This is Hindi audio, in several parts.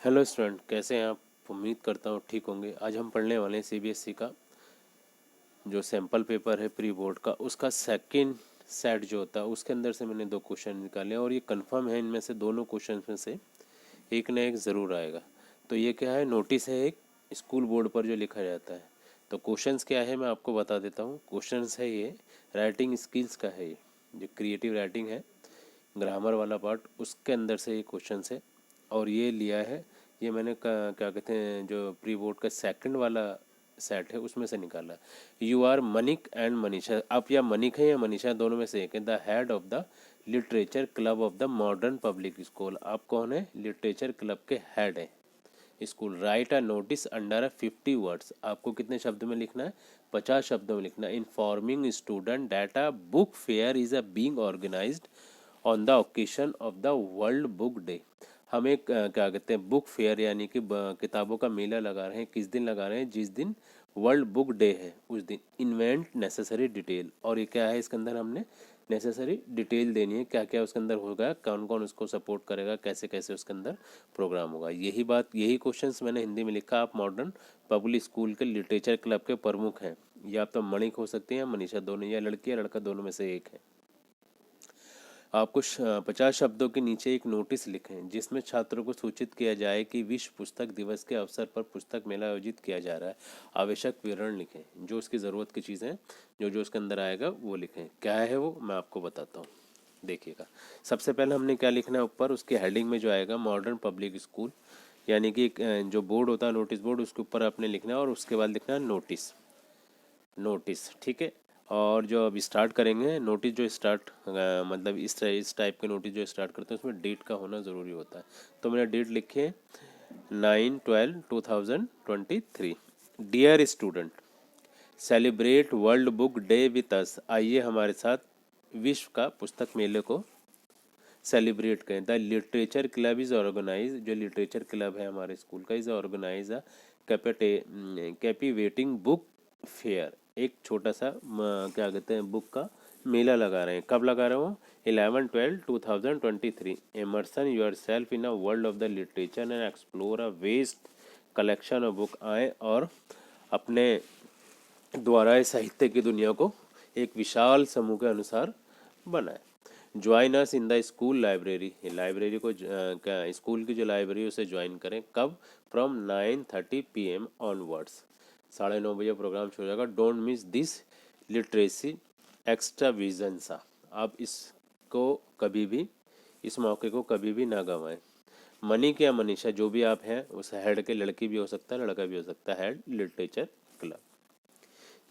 हेलो स्टूडेंट, कैसे हैं आप? उम्मीद करता हूँ ठीक होंगे। आज हम पढ़ने वाले हैं सीबीएसई का जो सैम्पल पेपर है प्री बोर्ड का, उसका सेकंड सेट जो होता है उसके अंदर से मैंने दो क्वेश्चन निकाले और ये कंफर्म है इनमें से दोनों क्वेश्चन में से एक ना एक ज़रूर आएगा। तो ये क्या है, नोटिस है एक स्कूल बोर्ड पर जो लिखा जाता है। तो क्वेश्चंस क्या है मैं आपको बता देता हूँ। क्वेश्चंस है ये राइटिंग स्किल्स का है, ये जो क्रिएटिव राइटिंग है, ग्रामर वाला पार्ट, उसके अंदर से ये क्वेश्चन है। और ये लिया है, ये मैंने क्या कहते हैं जो प्री बोर्ड का सेकंड वाला सेट है उसमें से निकाला। You are Manik and Manisha, आप या मनिक है या मनीषा, दोनों में से एक है। The head of the literature club of the modern public school, आप कौन है? लिटरेचर क्लब के हेड है school. Right a notice under a 50 words, आपको कितने शब्द में लिखना है? 50 शब्दों में लिखना है। Informing student that a book fair is a being organised on the occasion of the world book day. हम एक क्या कहते हैं बुक फेयर यानी कि किताबों का मेला लगा रहे हैं। किस दिन लगा रहे हैं? जिस दिन वर्ल्ड बुक डे है उस दिन। इन्वेंट नेसेसरी डिटेल, और ये क्या है, इसके अंदर हमने नेसेसरी डिटेल देनी है, क्या क्या उसके अंदर होगा, कौन कौन उसको सपोर्ट करेगा, कैसे कैसे उसके अंदर प्रोग्राम होगा। यही बात, यही क्वेश्चंस मैंने हिंदी में लिखा। आप मॉडर्न पब्लिक स्कूल के लिटरेचर क्लब के प्रमुख हैं, या आप तो मणिक हो सकते हैं या मनीषा, दोनों, या लड़की या लड़का, दोनों में से एक है। आपको 50 शब्दों के नीचे एक नोटिस लिखें जिसमें छात्रों को सूचित किया जाए कि विश्व पुस्तक दिवस के अवसर पर पुस्तक मेला आयोजित किया जा रहा है। आवश्यक विवरण लिखें, जो उसकी ज़रूरत की चीज़ें जो जो उसके अंदर आएगा वो लिखें। क्या है वो मैं आपको बताता हूँ, देखिएगा। सबसे पहले हमने क्या लिखना है, ऊपर उसके हेडिंग में जो आएगा मॉडर्न पब्लिक स्कूल, यानी कि एक जो बोर्ड होता है नोटिस बोर्ड, उसके ऊपर आपने लिखना है और उसके बाद लिखना है नोटिस। नोटिस, ठीक है। और जो अब स्टार्ट करेंगे नोटिस, जो स्टार्ट मतलब इस टाइप के नोटिस जो स्टार्ट करते हैं उसमें डेट का होना ज़रूरी होता है। तो मैंने डेट लिखी है 9/12/2023। Dear student, celebrate world book day with us, आइए हमारे साथ विश्व का पुस्तक मेले को सेलिब्रेट करें। The literature club is organise, जो लिटरेचर क्लब है हमारे स्कूल का, is organise a captivating book fair, एक छोटा सा क्या कहते हैं बुक का मेला लगा रहे हैं। कब लगा रहे हो? 11/12/2023। Immerse yourself in a world of the literature and explore a vast collection of book, आए और अपने द्वारा इस साहित्य की दुनिया को एक विशाल समूह के अनुसार बनाए। Join us in the school library, library को क्या स्कूल की जो लाइब्रेरी उसे ज्वाइन करें। कब? फ्रॉम 9:30 PM ऑनवर्ड्स, 9:30 प्रोग्राम शुरू हो जाएगा। Don't miss this literacy extra vision सा, आप इसको कभी भी, इस मौके को कभी भी ना गंवाएं। मनी या मनीषा, जो भी आप हैं उस हेड के, लड़की भी हो सकता है लड़का भी हो सकता है, हेड लिटरेचर क्लब।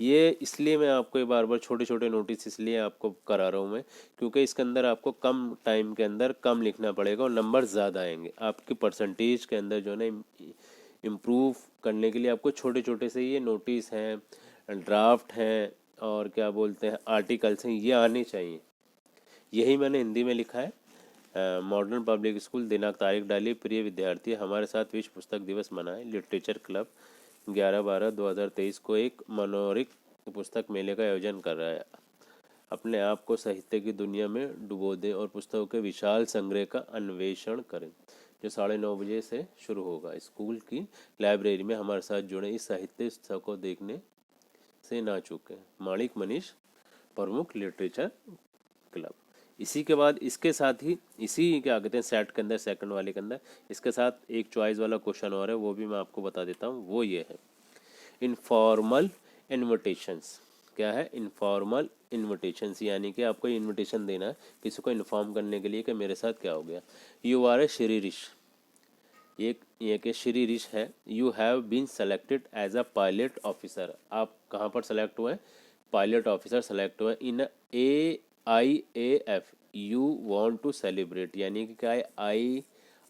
ये इसलिए मैं आपको ये बार बार छोटे छोटे नोटिस इसलिए आपको करा रहा हूँ मैं, क्योंकि इसके अंदर आपको कम टाइम के अंदर कम लिखना पड़ेगा और नंबर ज़्यादा आएंगे आपके परसेंटेज के अंदर जो है ना। इम्प्रूव करने के लिए आपको छोटे छोटे से ये नोटिस हैं, ड्राफ्ट हैं और क्या बोलते हैं आर्टिकल्स हैं, ये आने चाहिए। यही मैंने हिंदी में लिखा है। मॉडर्न पब्लिक स्कूल, दिनांक तारीख डाली, प्रिय विद्यार्थी, हमारे साथ विश्व पुस्तक दिवस मनाएं। लिटरेचर क्लब 11/12/2023 को एक मनोरिक पुस्तक मेले का आयोजन कर रहा है। अपने आप को साहित्य की दुनिया में डुबो दें और पुस्तकों के विशाल संग्रह का अन्वेषण करें, जो 9:30 से शुरू होगा। स्कूल की लाइब्रेरी में हमारे साथ जुड़े, इस साहित्य उत्सव को देखने से ना चूकें। माणिक मनीष, प्रमुख लिटरेचर क्लब। इसी के बाद इसके साथ ही इसी क्या कहते हैं सेट के अंदर, सेकंड वाले के अंदर, इसके साथ एक चॉइस वाला क्वेश्चन और है, वो भी मैं आपको बता देता हूँ। वो ये है, इनफॉर्मल इन्विटेशंस। क्या है? इनफॉर्मल इन्विटेशंस, यानी कि आपको इन्विटेशन देना है किसी को इन्फॉर्म करने के लिए कि मेरे साथ क्या हो गया। यू आर ए श्री ऋष, ये कि श्री ऋष है। You have been selected as a pilot officer, आप कहाँ पर सेलेक्ट हुए? पायलट ऑफिसर सेलेक्ट हुए in AIAF। You want to celebrate, यानी कि क्या है,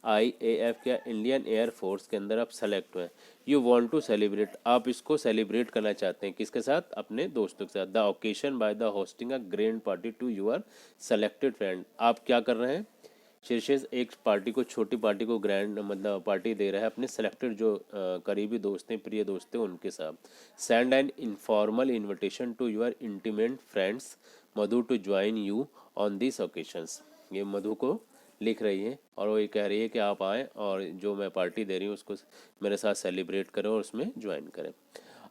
IAF क्या, इंडियन एयर फोर्स के अंदर आप सेलेक्ट हुए। यू वांट टू सेलिब्रेट, आप इसको सेलिब्रेट करना चाहते हैं, किसके साथ? अपने दोस्तों के साथ। The occasion by the hosting a grand party to your selected friend, आप क्या कर रहे हैं? शीर्षेस एक पार्टी को, छोटी पार्टी को ग्रैंड मतलब पार्टी दे रहा है अपने सेलेक्टेड जो करीबी दोस्त हैं, प्रिय दोस्त हैं, उनके साथ। Send an informal invitation to your intimate friends Madhu to join you on this occasions, ये मधु को लिख रही हैं और वो ये कह रही है कि आप आएँ और जो मैं पार्टी दे रही हूँ उसको मेरे साथ सेलिब्रेट करें और उसमें ज्वाइन करें।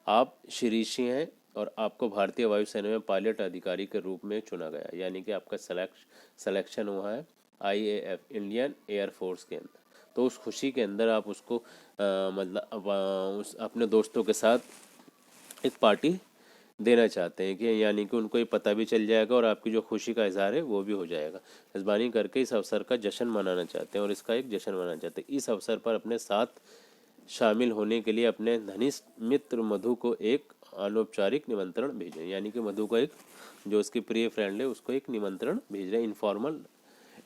आप शिरीषी हैं और आपको भारतीय वायुसेना में पायलट अधिकारी के रूप में चुना गया, यानी कि आपका सिलेक्शन हुआ है IAF इंडियन एयर फोर्स के अंदर। तो उस खुशी के अंदर आप उसको मतलब उस अपने दोस्तों के साथ एक पार्टी देना चाहते हैं कि यानी कि उनको ये पता भी चल जाएगा और आपकी जो खुशी का इजहार है वो भी हो जाएगा। मेज़बानी करके इस अवसर का जश्न मनाना चाहते हैं और इसका एक जश्न मनाना चाहते हैं। इस अवसर पर अपने साथ शामिल होने के लिए अपने घनिष्ठ मित्र मधु को एक अनौपचारिक निमंत्रण भेजें, यानी कि मधु को एक जो उसकी प्रिय फ्रेंड है उसको एक निमंत्रण भेज रहे हैं, इनफॉर्मल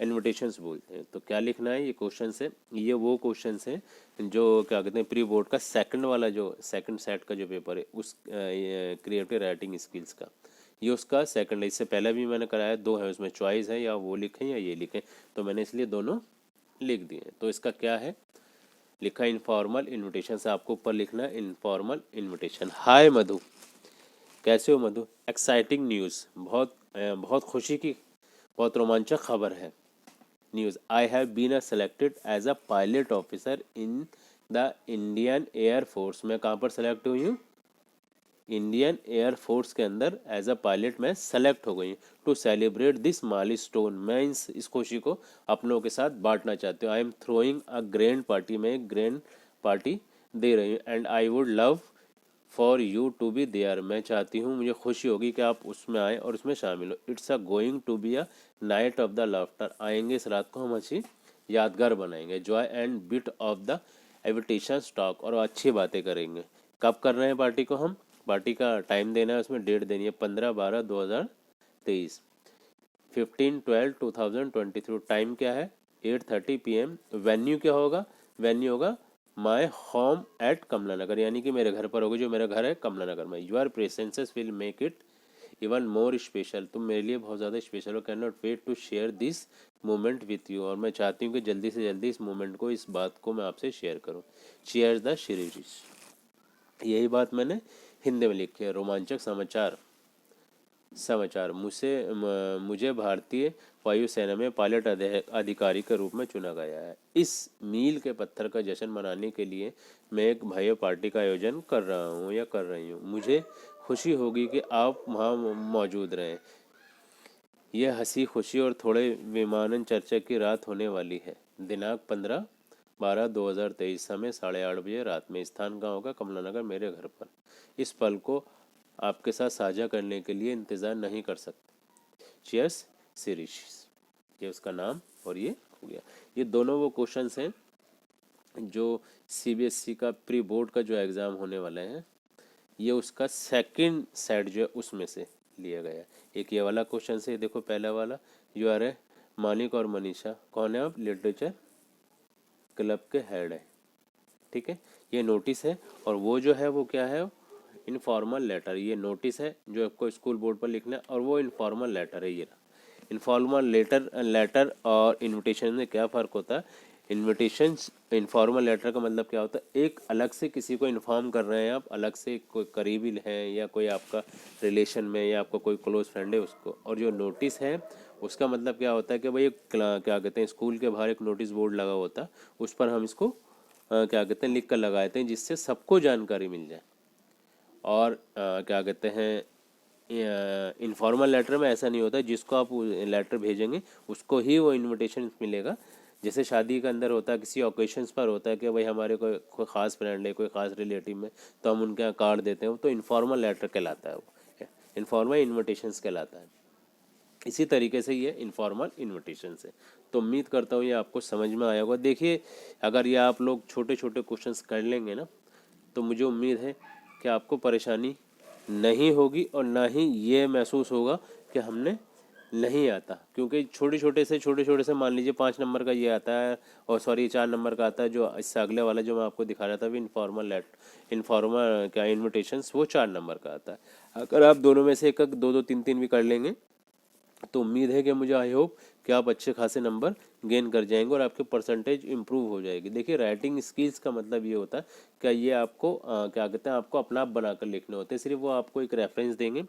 इन्विटेशंस बोलते हैं। तो क्या लिखना है, ये क्वेश्चन है, ये वो क्वेश्चन हैं जो क्या कहते हैं प्री बोर्ड का सेकंड वाला जो सेकंड सेट का जो पेपर है उस क्रिएटिव राइटिंग स्किल्स का, ये उसका सेकंड है। इससे पहले भी मैंने कराया, दो है उसमें, चॉइस है या वो लिखें या ये लिखें, तो मैंने इसलिए दोनों लिख दिए। तो इसका क्या है, लिखा इनफॉर्मल इन्विटेशन से, आपको ऊपर लिखना है इनफॉर्मल इन्विटेशन। हाय मधु, कैसे हो मधु? एक्साइटिंग न्यूज़, बहुत खुशी की, बहुत रोमांचक खबर है। News, I have been selected as a pilot officer in the Indian Air Force. मैं कहाँ पर सेलेक्ट हुई हूँ? इंडियन एयर फोर्स के अंदर एज अ पायलट मैं सेलेक्ट हो गई हूँ। टू सेलिब्रेट दिस माइलस्टोन, मैं इस खुशी को अपनों के साथ बांटना चाहती हूँ। I am throwing a grand party, मैं एक ग्रैंड पार्टी दे रही हूँ। And I would love for you to be there, मैं चाहती हूँ, मुझे खुशी होगी कि आप उसमें आए और उसमें शामिल हो। It's a going to be a night of the laughter, आएंगे इस रात को हम अच्छी यादगार बनाएंगे। Joy and bit of the invitation stock, और अच्छी बातें करेंगे। कब कर रहे हैं पार्टी को हम? पार्टी का टाइम देना है, उसमें डेट देनी है 15/12/2023, 15/12/2023। टाइम क्या है? 8:30 PM। वेन्यू क्या होगा? वेन्यू होगा माई होम एट कमला नगर, यानी कि मेरे घर पर होगी, जो मेरा घर है कमला नगर में। Your presences will make it even more special, तुम मेरे लिए बहुत ज़्यादा स्पेशल हो। Can not wait to share this moment with you, और मैं चाहती हूँ कि जल्दी से जल्दी इस मोमेंट को, इस बात को मैं आपसे शेयर करूँ। चीयर्स द शिरीष, यही बात मैंने हिंदी में लिखी है। रोमांचक समाचार, मुझे भारतीय वायुसेना में पायलट अधिकारी के रूप में चुना गया है। इस मील के पत्थर का जश्न मनाने के लिए मैं एक भव्य पार्टी का आयोजन कर रहा हूँ या कर रही हूँ। मुझे खुशी होगी कि आप वहाँ मौजूद रहें। यह हंसी खुशी और थोड़े विमानन चर्चा की रात होने वाली है। दिनांक 15/12/2023, समय 8:30 बजे रात में। स्थान कहाँ होगा? कमला नगर, मेरे घर पर। इस पल को आपके साथ साझा करने के लिए इंतज़ार नहीं कर सकते। चीयर्स शिरीष, ये उसका नाम और ये हो गया। ये दोनों वो क्वेश्चंस हैं जो CBSE का प्री बोर्ड का जो एग्ज़ाम होने वाले हैं, ये उसका सेकंड सेट जो है उसमें से लिया गया है। एक ये वाला क्वेश्चन से, देखो पहला वाला, यू आर ए मानिक और मनीषा, कौन है आप? लिटरेचर क्लब के हेड है, ठीक है। ये नोटिस है, और वो जो है वो क्या है? Informal letter. ये नोटिस है जो आपको स्कूल बोर्ड पर लिखना है, और वो इनफॉर्मल लेटर है। ये इनफॉर्मल लेटर और इनविटेशन में क्या फ़र्क होता है? इनविटेशन, इनफॉर्मल लेटर का मतलब क्या होता है? एक अलग से किसी को इन्फॉर्म कर रहे हैं आप, अलग से कोई करीबी है या कोई आपका रिलेशन में या आपका कोई क्लोज फ्रेंड है उसको। और जो नोटिस है उसका मतलब क्या होता है कि भाई क्या कहते हैं, स्कूल के बाहर एक नोटिस बोर्ड लगा होता है, उस पर हम इसको क्या कहते हैं लिख कर लगाते हैं, जिससे सबको जानकारी मिल जाए। और क्या कहते हैं, इनफॉर्मल लेटर में ऐसा नहीं होता, जिसको आप लेटर भेजेंगे उसको ही वो इनविटेशन मिलेगा। जैसे शादी के अंदर होता है, किसी ओकेशंस पर होता है कि भाई हमारे कोई ख़ास फ्रेंड है, कोई ख़ास रिलेटिव में, तो हम उनके यहाँ कार्ड देते हैं, तो इनफॉर्मल लेटर कहलाता है, वो इनफॉर्मल इन्विटेशंस कहलाता है। इसी तरीके से ये इनफॉर्मल इन्विटेशन है। तो उम्मीद करता हूँ ये आपको समझ में आया होगा। देखिए, अगर ये आप लोग छोटे छोटे क्वेश्चंस कर लेंगे ना, तो मुझे उम्मीद है कि आपको परेशानी नहीं होगी और ना ही ये महसूस होगा कि हमने नहीं आता। क्योंकि छोटे छोटे से मान लीजिए 5 नंबर का ये आता है, और सॉरी 4 नंबर का आता है, जो इससे अगले वाला जो मैं आपको दिखा रहा था भी इनफॉर्मल क्या इन्विटेशंस, वो 4 नंबर का आता है। अगर आप दोनों में से एक दो दो तीन तीन भी कर लेंगे तो उम्मीद है कि मुझे, आई होप कि आप अच्छे खासे नंबर गेन कर जाएंगे और आपकी परसेंटेज इंप्रूव हो जाएगी। देखिए, राइटिंग स्किल्स का मतलब ये होता है कि ये आपको क्या कहते हैं, आपको अपना आप बनाकर लिखने होते हैं। सिर्फ वो आपको एक रेफरेंस देंगे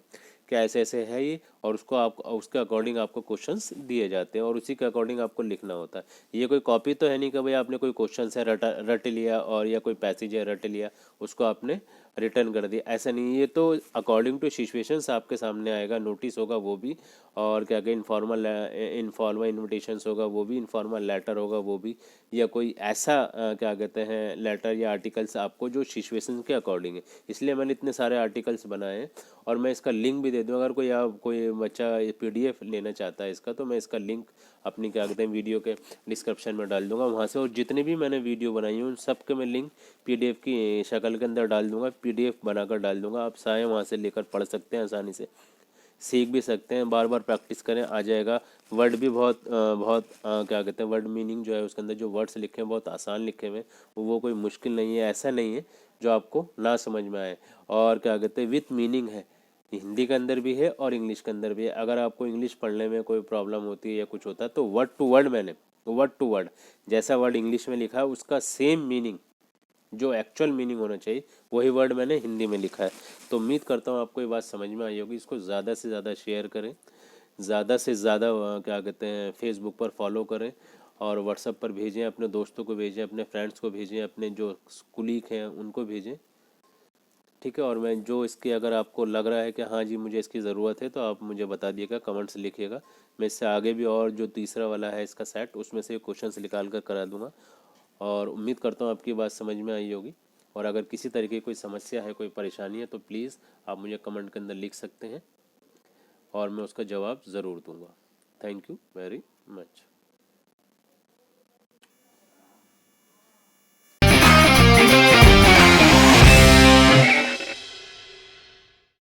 कि ऐसे ऐसे है ये, और उसको आप उसके अकॉर्डिंग आपको क्वेश्चंस दिए जाते हैं और उसी के अकॉर्डिंग आपको लिखना होता है। ये कोई कॉपी तो है नहीं कि भाई आपने कोई क्वेश्चन है रट लिया, और या कोई पैसेज है रट लिया, उसको आपने रिटर्न कर दिया, ऐसा नहीं है। ये तो अकॉर्डिंग टू सिचुएशंस आपके सामने आएगा, नोटिस होगा वो भी, और क्या कहते इनफॉर्मल इन्विटेशंस होगा वो भी, इनफॉर्मल लेटर होगा वो भी, या कोई ऐसा क्या कहते हैं लेटर या आर्टिकल्स आपको जो सिचुएशन के अकॉर्डिंग है। इसलिए मैंने इतने सारे आर्टिकल्स बनाए हैं, और मैं इसका लिंक भी दे दूँ, अगर कोई बच्चा पीडीएफ लेना चाहता है इसका, तो मैं इसका लिंक अपनी क्या कहते हैं वीडियो के डिस्क्रिप्शन में डाल दूंगा वहाँ से। और जितने भी मैंने वीडियो बनाई हूँ उन सब के मैं लिंक पीडीएफ की शक्ल के अंदर डाल दूंगा, पीडीएफ बनाकर डाल दूंगा, आप चाहे वहाँ से लेकर पढ़ सकते हैं, आसानी से सीख भी सकते हैं, बार बार प्रैक्टिस करें, आ जाएगा। वर्ड भी क्या कहते हैं, वर्ड मीनिंग जो है उसके अंदर जो वर्ड्स लिखे हैं बहुत आसान लिखे हुए हैं, वो कोई मुश्किल नहीं है, ऐसा नहीं है जो आपको ना समझ में आए। और क्या कहते हैं विथ मीनिंग है, हिंदी के अंदर भी है और इंग्लिश के अंदर भी है। अगर आपको इंग्लिश पढ़ने में कोई प्रॉब्लम होती है या कुछ होता है तो वर्ड टू वर्ड मैंने वर्ड टू वर्ड जैसा वर्ड इंग्लिश में लिखा है उसका सेम मीनिंग, जो एक्चुअल मीनिंग होना चाहिए, वही वर्ड मैंने हिंदी में लिखा है। तो उम्मीद करता हूँ आपको ये बात समझ में आई होगी। इसको ज़्यादा से ज़्यादा शेयर करें, ज़्यादा से ज़्यादा क्या कहते हैं फेसबुक पर फॉलो करें, और व्हाट्सएप पर भेजें, अपने दोस्तों को भेजें, अपने फ्रेंड्स को भेजें, अपने जो कुलीग हैं उनको भेजें, ठीक है। और मैं जो इसके अगर आपको लग रहा है कि हाँ जी मुझे इसकी ज़रूरत है, तो आप मुझे बता दिएगा, कमेंट्स लिखिएगा। मैं इससे आगे भी और जो तीसरा वाला है इसका सेट, उसमें से क्वेश्चंस निकाल कर करा दूंगा। और उम्मीद करता हूँ आपकी बात समझ में आई होगी। और अगर किसी तरीके की कोई समस्या है, कोई परेशानी है, तो प्लीज़ आप मुझे कमेंट के अंदर लिख सकते हैं और मैं उसका जवाब ज़रूर दूंगा। Thank you very much.